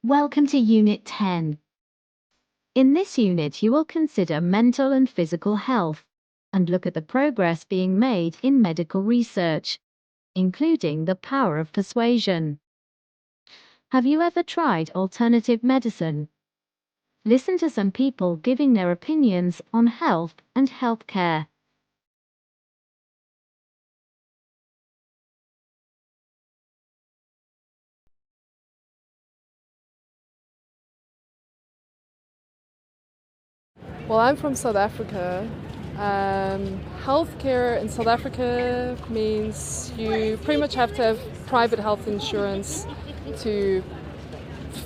Welcome to Unit 10. In this unit, you will consider mental and physical health and look at the progress being made in medical research, including the power of persuasion. Have you ever tried alternative medicine? Listen to some people giving their opinions on health and healthcare. Well, I'm from South Africa. Healthcare in South Africa means you pretty much have to have private health insurance to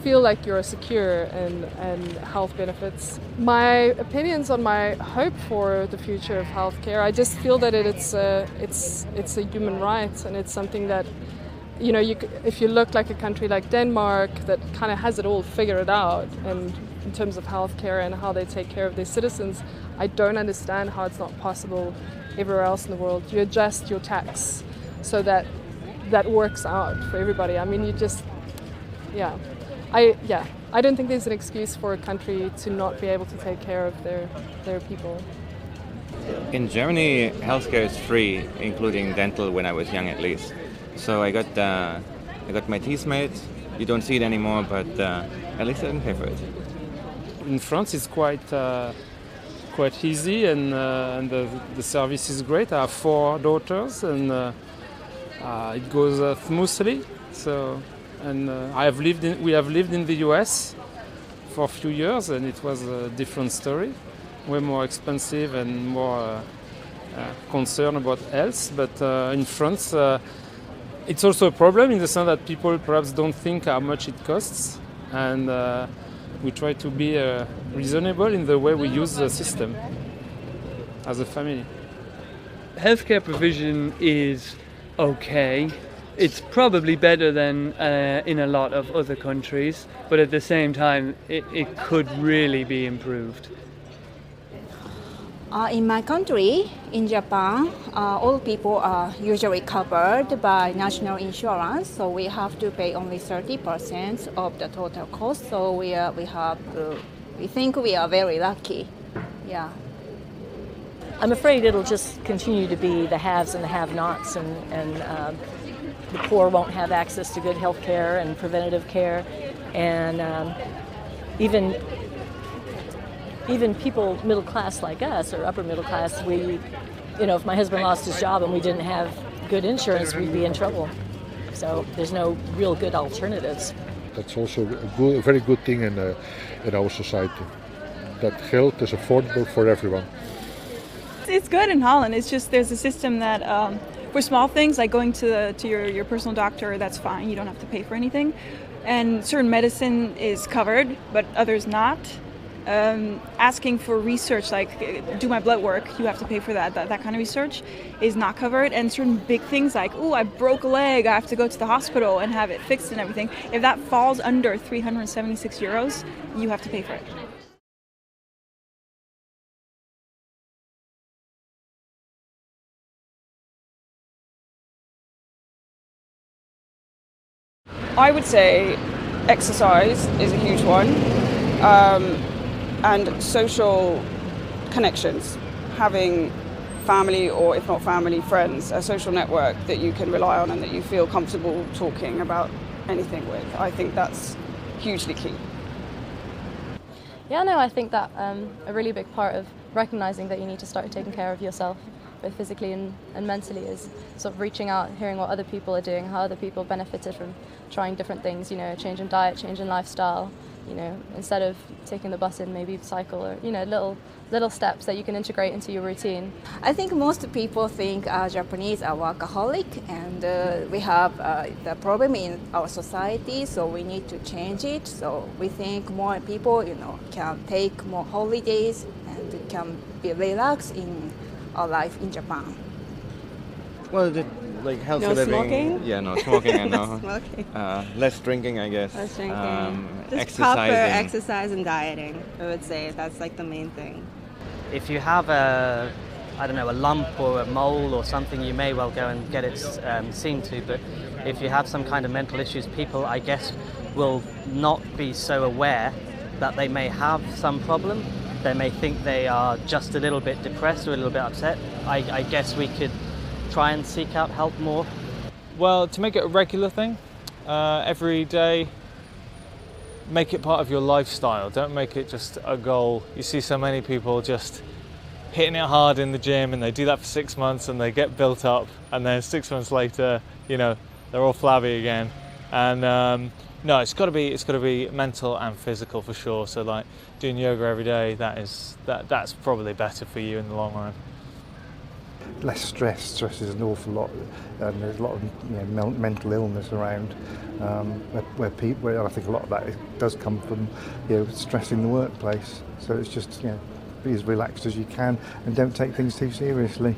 feel like you're secure and health benefits. My opinions on my hope for the future of healthcare, I just feel that it's a human right, and it's something that, you know, if you look like a country like Denmark that kind of has it all figured out, and in terms of healthcare and how they take care of their citizens, I don't understand how it's not possible everywhere else in the world. You adjust your tax so that that works out for everybody. I mean, I don't think there's an excuse for a country to not be able to take care of their people. In Germany, healthcare is free, including dental when I was young at least. So I got my teeth made. You don't see it anymore, but at least I didn't pay for it. In France, it's quite easy, and the service is great. I have 4 daughters, and it goes smoothly. So, and we have lived in the US for a few years, and it was a different story, way more expensive and more concerned about health. But in France, it's also a problem in the sense that people perhaps don't think how much it costs, and we try to be reasonable in the way we use the system as a family. Healthcare provision is okay. It's probably better than in a lot of other countries, but at the same time, it could really be improved. In my country, in Japan, all people are usually covered by national insurance, so we have to pay only 30% of the total cost. So we think we are very lucky. Yeah. I'm afraid it'll just continue to be the haves and the have-nots, and the poor won't have access to good health care and preventative care, and even people middle class like us, or upper middle class, if my husband lost his job and we didn't have good insurance, we'd be in trouble. So there's no real good alternatives. That's also a very good thing in our society, that health is affordable for everyone. It's good in Holland. It's just there's a system that for small things like going to your personal doctor, that's fine. You don't have to pay for anything. And certain medicine is covered, but others not. Asking for research, like do my blood work, you have to pay for that. That kind of research is not covered. And certain big things like, I broke a leg, I have to go to the hospital and have it fixed and everything. If that falls under 376 euros, you have to pay for it. I would say exercise is a huge one. And social connections, having family, or if not family, friends, a social network that you can rely on and that you feel comfortable talking about anything with. I think that's hugely key. Yeah, no, I think that a really big part of recognizing that you need to start taking care of yourself, both physically and mentally, is sort of reaching out, hearing what other people are doing, how other people benefited from trying different things, change in diet, change in lifestyle. Instead of taking the bus in, maybe cycle, or little steps that you can integrate into your routine. I think most people think Japanese are workaholic, and we have the problem in our society, so we need to change it. So we think more people, can take more holidays and can be relaxed in our life in Japan. Well, healthy No living. smoking? Yeah, no smoking. I know. Smoking. Less drinking, I guess. Less drinking. Just Exercising. proper exercise and dieting, I would say. That's the main thing. If you have a lump or a mole or something, you may well go and get it seen to. But if you have some kind of mental issues, people, I guess, will not be so aware that they may have some problem. They may think they are just a little bit depressed or a little bit upset. I guess we could try and seek out help more. Well, to make it a regular thing, every day, make it part of your lifestyle. Don't make it just a goal. You see so many people just hitting it hard in the gym, and they do that for 6 months and they get built up, and then 6 months later, you know, they're all flabby again. And no, it's got to be mental and physical for sure. So like doing yoga every day, that's probably better for you in the long run. Less stress. Stress is an awful lot, and there's a lot of mental illness around. Where I think a lot of that does come from stress in the workplace. So it's just be as relaxed as you can and don't take things too seriously.